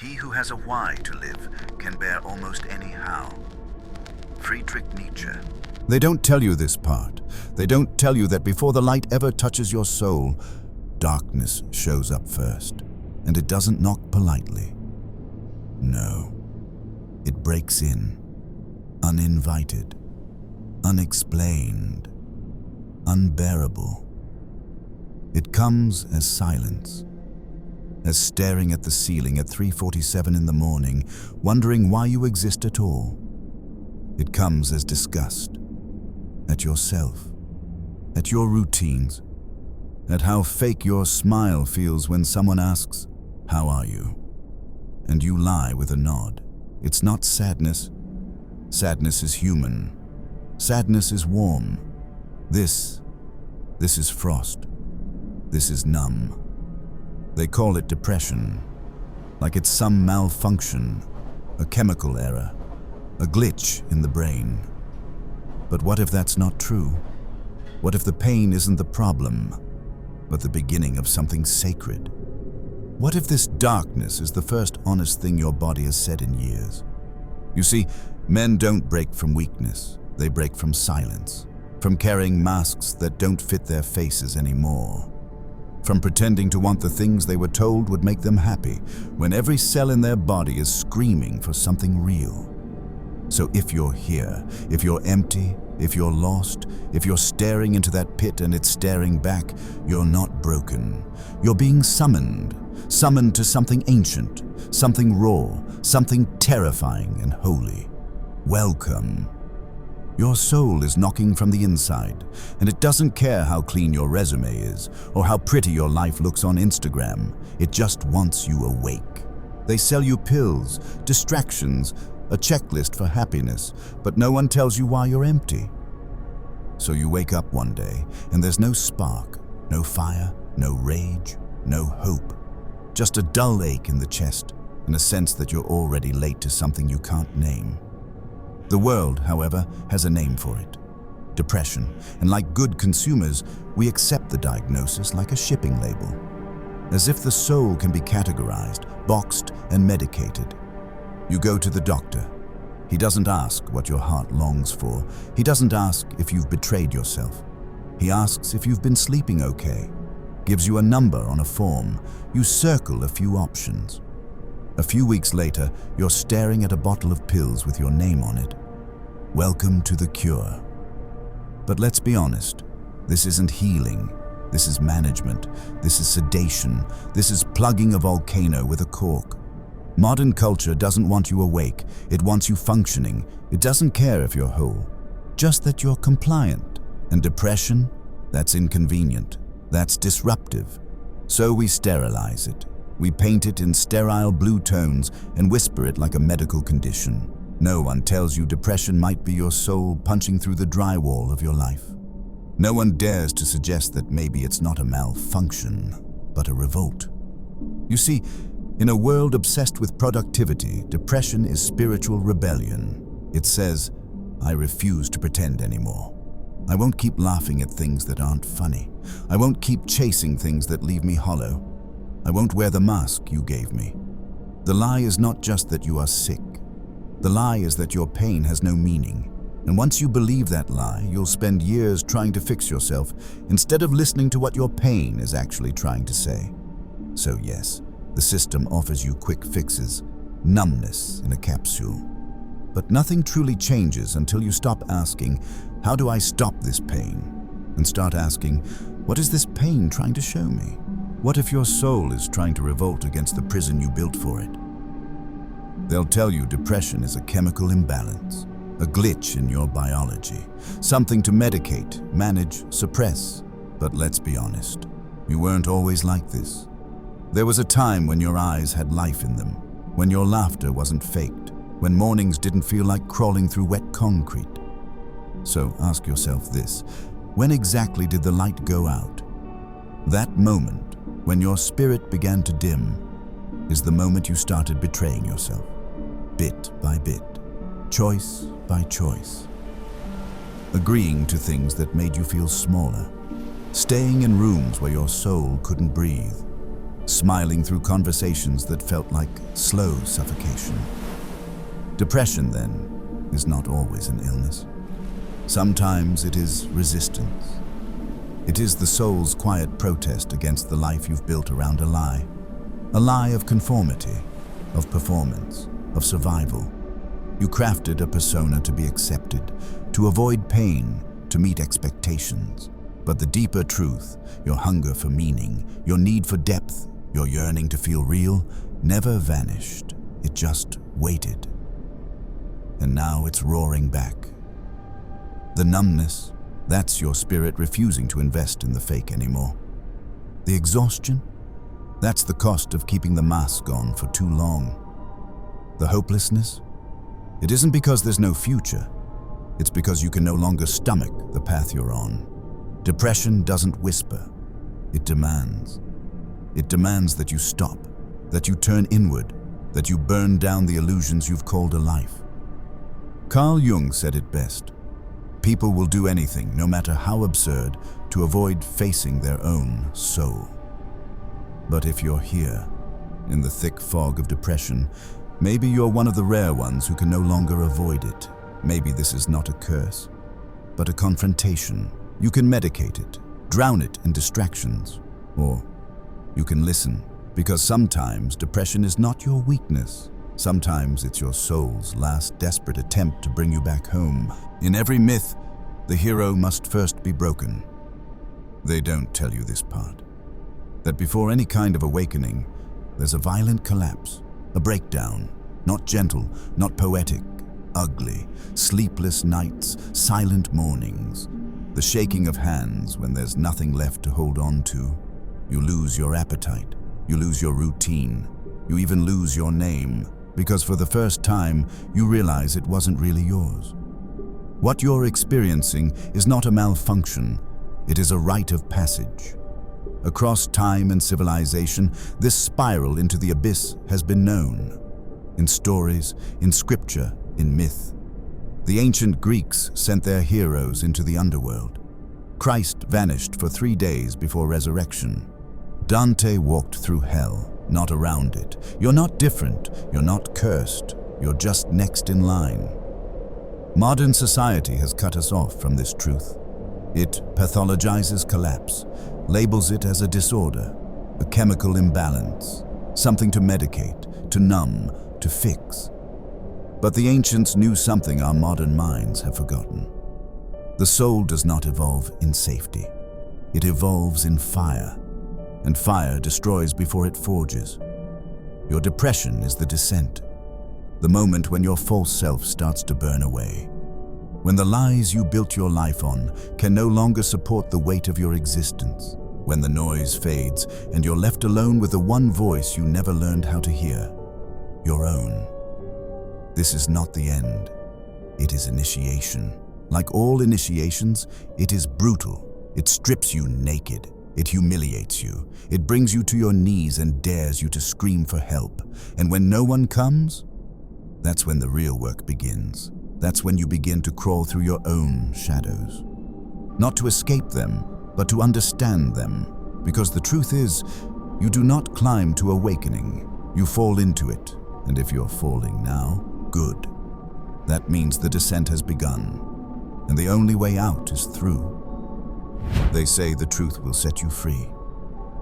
He who has a why to live can bear almost any how. Friedrich Nietzsche. They don't tell you this part. They don't tell you that before the light ever touches your soul, darkness shows up first, and it doesn't knock politely. No, it breaks in, uninvited, unexplained, unbearable. It comes as silence, as staring at the ceiling at 3:47 in the morning, wondering why you exist at all. It comes as disgust, at yourself, at your routines, at how fake your smile feels when someone asks, "How are you?" And you lie with a nod. It's not sadness. Sadness is human. Sadness is warm. This is frost. This is numb. They call it depression, like it's some malfunction, a chemical error, a glitch in the brain. But what if that's not true? What if the pain isn't the problem, but the beginning of something sacred? What if this darkness is the first honest thing your body has said in years? You see, men don't break from weakness. They break from silence, from carrying masks that don't fit their faces anymore, from pretending to want the things they were told would make them happy, when every cell in their body is screaming for something real. So if you're here, if you're empty, if you're lost, if you're staring into that pit and it's staring back, you're not broken. You're being summoned to something ancient, something raw, something terrifying and holy. Welcome. Your soul is knocking from the inside, and it doesn't care how clean your resume is or how pretty your life looks on Instagram. It just wants you awake. They sell you pills, distractions, a checklist for happiness, but no one tells you why you're empty. So you wake up one day, and there's no spark, no fire, no rage, no hope. Just a dull ache in the chest and a sense that you're already late to something you can't name. The world, however, has a name for it: depression, and like good consumers, we accept the diagnosis like a shipping label, as if the soul can be categorized, boxed, and medicated. You go to the doctor. He doesn't ask what your heart longs for. He doesn't ask if you've betrayed yourself. He asks if you've been sleeping okay, gives you a number on a form. You circle a few options. A few weeks later, you're staring at a bottle of pills with your name on it. Welcome to the cure. But let's be honest, this isn't healing. This is management. This is sedation. This is plugging a volcano with a cork. Modern culture doesn't want you awake. It wants you functioning. It doesn't care if you're whole, just that you're compliant. And depression? That's inconvenient. That's disruptive. So we sterilize it. We paint it in sterile blue tones and whisper it like a medical condition. No one tells you depression might be your soul punching through the drywall of your life. No one dares to suggest that maybe it's not a malfunction, but a revolt. You see, in a world obsessed with productivity, depression is spiritual rebellion. It says, I refuse to pretend anymore. I won't keep laughing at things that aren't funny. I won't keep chasing things that leave me hollow. I won't wear the mask you gave me. The lie is not just that you are sick. The lie is that your pain has no meaning. And once you believe that lie, you'll spend years trying to fix yourself instead of listening to what your pain is actually trying to say. So yes, the system offers you quick fixes, numbness in a capsule. But nothing truly changes until you stop asking, how do I stop this pain? And start asking, what is this pain trying to show me? What if your soul is trying to revolt against the prison you built for it? They'll tell you depression is a chemical imbalance, a glitch in your biology, something to medicate, manage, suppress. But let's be honest, you weren't always like this. There was a time when your eyes had life in them, when your laughter wasn't faked, when mornings didn't feel like crawling through wet concrete. So ask yourself this: when exactly did the light go out? That moment, when your spirit began to dim, is the moment you started betraying yourself, bit by bit, choice by choice. Agreeing to things that made you feel smaller, staying in rooms where your soul couldn't breathe, smiling through conversations that felt like slow suffocation. Depression, then, is not always an illness. Sometimes it is resistance. It is the soul's quiet protest against the life you've built around a lie of conformity, of performance, of survival. You crafted a persona to be accepted, to avoid pain, to meet expectations. But the deeper truth, your hunger for meaning, your need for depth, your yearning to feel real, never vanished. It just waited. And now it's roaring back. The numbness, that's your spirit refusing to invest in the fake anymore. The exhaustion, that's the cost of keeping the mask on for too long. The hopelessness, it isn't because there's no future. It's because you can no longer stomach the path you're on. Depression doesn't whisper. It demands. It demands that you stop, that you turn inward, that you burn down the illusions you've called a life. Carl Jung said it best. People will do anything, no matter how absurd, to avoid facing their own soul. But if you're here, in the thick fog of depression, maybe you're one of the rare ones who can no longer avoid it. Maybe this is not a curse, but a confrontation. You can medicate it, drown it in distractions, or you can listen, because sometimes depression is not your weakness. Sometimes it's your soul's last desperate attempt to bring you back home. In every myth, the hero must first be broken. They don't tell you this part, that before any kind of awakening, there's a violent collapse, a breakdown, not gentle, not poetic, ugly, sleepless nights, silent mornings, the shaking of hands when there's nothing left to hold on to. You lose your appetite, you lose your routine, you even lose your name, because for the first time, you realize it wasn't really yours. What you're experiencing is not a malfunction, it is a rite of passage. Across time and civilization, this spiral into the abyss has been known. In stories, in scripture, in myth. The ancient Greeks sent their heroes into the underworld. Christ vanished for 3 days before resurrection. Dante walked through hell, not around it. You're not different, you're not cursed, you're just next in line. Modern society has cut us off from this truth. It pathologizes collapse, labels it as a disorder, a chemical imbalance, something to medicate, to numb, to fix. But the ancients knew something our modern minds have forgotten. The soul does not evolve in safety. It evolves in fire, and fire destroys before it forges. Your depression is the descent, the moment when your false self starts to burn away, when the lies you built your life on can no longer support the weight of your existence, when the noise fades and you're left alone with the one voice you never learned how to hear, your own. This is not the end. It is initiation. Like all initiations, it is brutal. It strips you naked. It humiliates you. It brings you to your knees and dares you to scream for help. And when no one comes, that's when the real work begins. That's when you begin to crawl through your own shadows. Not to escape them, but to understand them. Because the truth is, you do not climb to awakening. You fall into it. And if you're falling now, good. That means the descent has begun. And the only way out is through. They say the truth will set you free.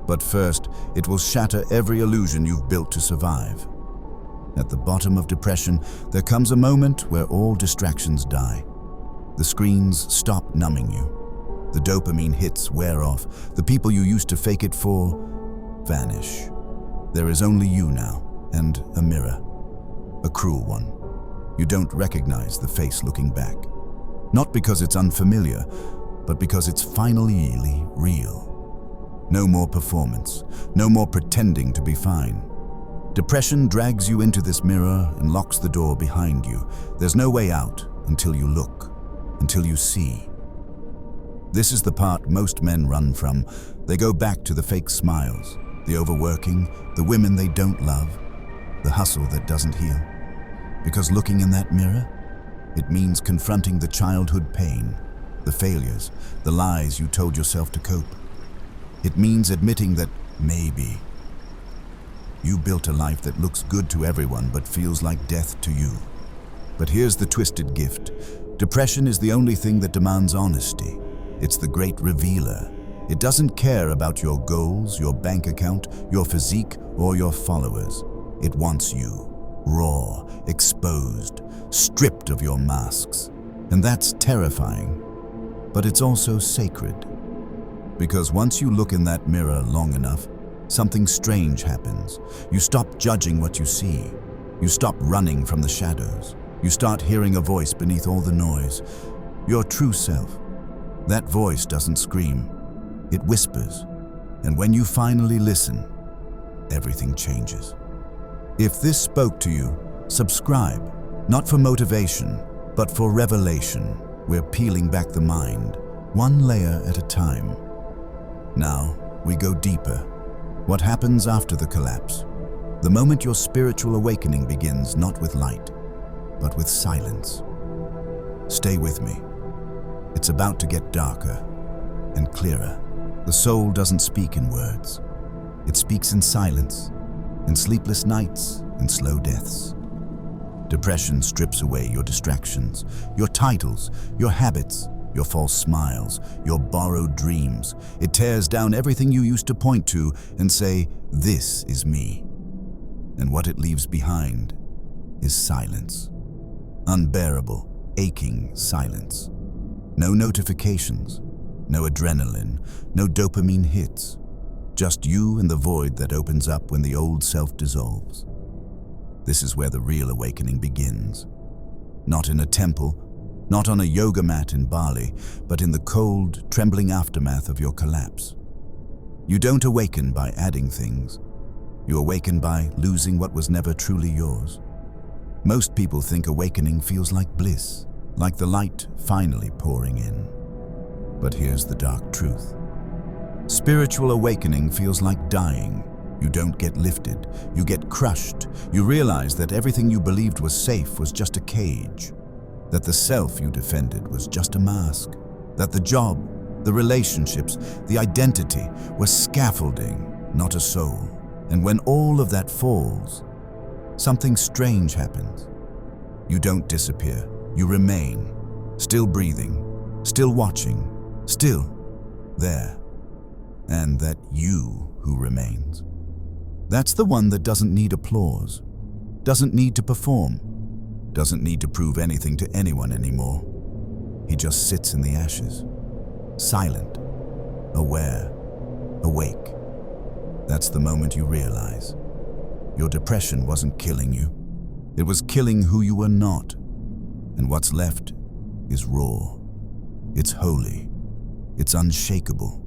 But first, it will shatter every illusion you've built to survive. At the bottom of depression, there comes a moment where all distractions die. The screens stop numbing you. The dopamine hits wear off. The people you used to fake it for vanish. There is only you now, and a mirror. A cruel one. You don't recognize the face looking back. Not because it's unfamiliar, but because it's finally real. No more performance, no more pretending to be fine. Depression drags you into this mirror and locks the door behind you. There's no way out until you look, until you see. This is the part most men run from. They go back to the fake smiles, the overworking, the women they don't love, the hustle that doesn't heal. Because looking in that mirror, it means confronting the childhood pain, the failures, the lies you told yourself to cope. It means admitting that maybe You built a life that looks good to everyone but feels like death to you. But here's the twisted gift. Depression is the only thing that demands honesty. It's the great revealer. It doesn't care about your goals, your bank account, your physique, or your followers. It wants you, raw, exposed, stripped of your masks. And that's terrifying. But it's also sacred. Because once you look in that mirror long enough, something strange happens. You stop judging what you see. You stop running from the shadows. You start hearing a voice beneath all the noise. Your true self. That voice doesn't scream. It whispers. And when you finally listen, everything changes. If this spoke to you, subscribe. Not for motivation, but for revelation. We're peeling back the mind, one layer at a time. Now, we go deeper. What happens after the collapse? The moment your spiritual awakening begins, not with light, but with silence. Stay with me. It's about to get darker and clearer. The soul doesn't speak in words. It speaks in silence, in sleepless nights, in slow deaths. Depression strips away your distractions, your titles, your habits, your false smiles, your borrowed dreams. It tears down everything you used to point to and say, "This is me." And what it leaves behind is silence. Unbearable, aching silence. No notifications, no adrenaline, no dopamine hits. Just you and the void that opens up when the old self dissolves. This is where the real awakening begins. Not in a temple, not on a yoga mat in Bali, but in the cold, trembling aftermath of your collapse. You don't awaken by adding things. You awaken by losing what was never truly yours. Most people think awakening feels like bliss, like the light finally pouring in. But here's the dark truth. Spiritual awakening feels like dying. You don't get lifted, you get crushed. You realize that everything you believed was safe was just a cage. That the self you defended was just a mask. That the job, the relationships, the identity were scaffolding, not a soul. And when all of that falls, something strange happens. You don't disappear, you remain, still breathing, still watching, still there. And that you who remains. That's the one that doesn't need applause, doesn't need to perform, doesn't need to prove anything to anyone anymore. He just sits in the ashes, silent, aware, awake. That's the moment you realize your depression wasn't killing you. It was killing who you were not. And what's left is raw. It's holy. It's unshakable.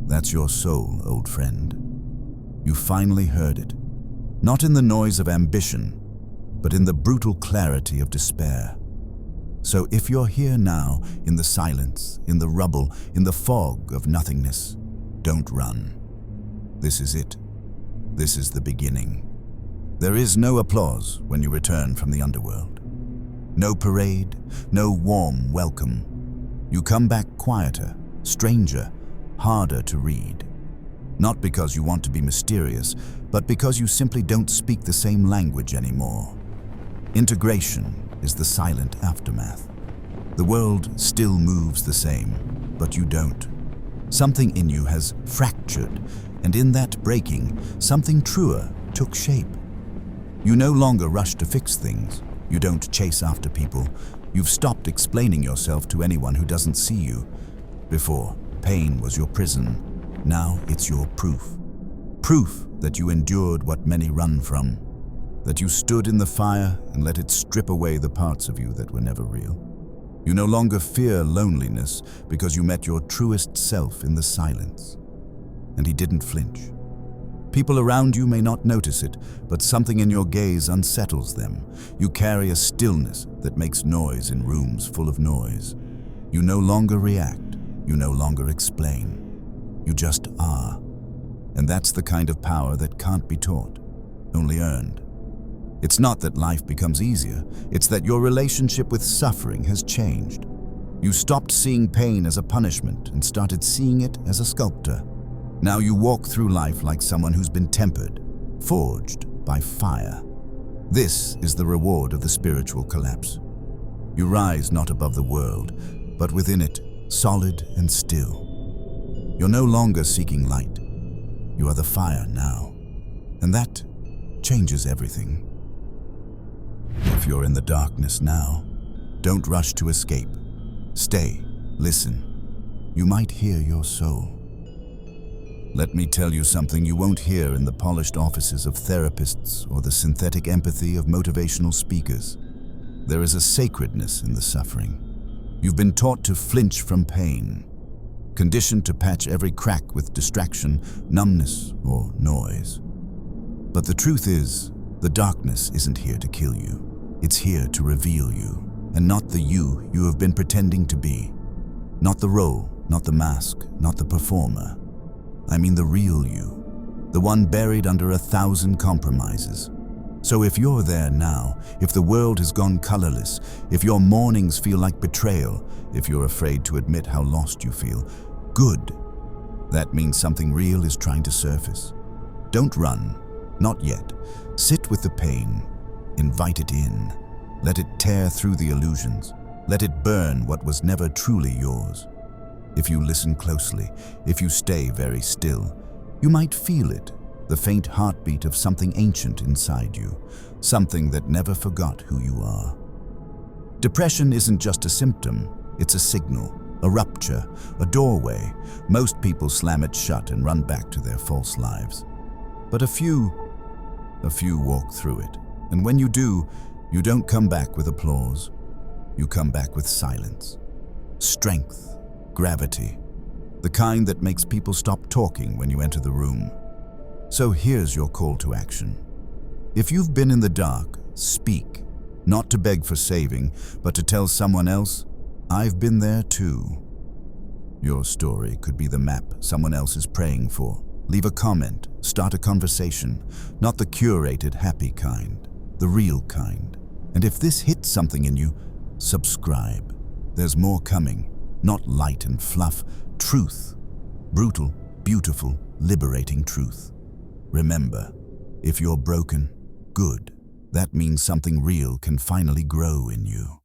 That's your soul, old friend. You finally heard it. Not in the noise of ambition, but in the brutal clarity of despair. So if you're here now, in the silence, in the rubble, in the fog of nothingness, don't run. This is it. This is the beginning. There is no applause when you return from the underworld. No parade, no warm welcome. You come back quieter, stranger, harder to read. Not because you want to be mysterious, but because you simply don't speak the same language anymore. Integration is the silent aftermath. The world still moves the same, but you don't. Something in you has fractured, and in that breaking, something truer took shape. You no longer rush to fix things. You don't chase after people. You've stopped explaining yourself to anyone who doesn't see you. Before, pain was your prison. Now it's your proof. Proof that you endured what many run from. That you stood in the fire and let it strip away the parts of you that were never real. You no longer fear loneliness because you met your truest self in the silence. And he didn't flinch. People around you may not notice it, but something in your gaze unsettles them. You carry a stillness that makes noise in rooms full of noise. You no longer react. You no longer explain. You just are. And that's the kind of power that can't be taught, only earned. It's not that life becomes easier, it's that your relationship with suffering has changed. You stopped seeing pain as a punishment and started seeing it as a sculptor. Now you walk through life like someone who's been tempered, forged by fire. This is the reward of the spiritual collapse. You rise not above the world, but within it, solid and still. You're no longer seeking light. You are the fire now, and that changes everything. If you're in the darkness now, don't rush to escape. Stay, listen. You might hear your soul. Let me tell you something you won't hear in the polished offices of therapists or the synthetic empathy of motivational speakers. There is a sacredness in the suffering. You've been taught to flinch from pain, conditioned to patch every crack with distraction, numbness, or noise. But the truth is, the darkness isn't here to kill you. It's here to reveal you, and not the you have been pretending to be. Not the role, not the mask, not the performer. I mean the real you, the one buried under 1,000 compromises. So if you're there now, if the world has gone colorless, if your mornings feel like betrayal, if you're afraid to admit how lost you feel, good. That means something real is trying to surface. Don't run, not yet. Sit with the pain, invite it in. Let it tear through the illusions. Let it burn what was never truly yours. If you listen closely, if you stay very still, you might feel it, the faint heartbeat of something ancient inside you, something that never forgot who you are. Depression isn't just a symptom, it's a signal, a rupture, a doorway. Most people slam it shut and run back to their false lives. But a few walk through it. And when you do, you don't come back with applause. You come back with silence, strength, gravity, the kind that makes people stop talking when you enter the room. So here's your call to action. If you've been in the dark, speak, not to beg for saving, but to tell someone else, I've been there too. Your story could be the map someone else is praying for. Leave a comment, start a conversation, not the curated happy kind, the real kind. And if this hits something in you, subscribe. There's more coming. Not light and fluff, truth. Brutal, beautiful, liberating truth. Remember, if you're broken, good. That means something real can finally grow in you.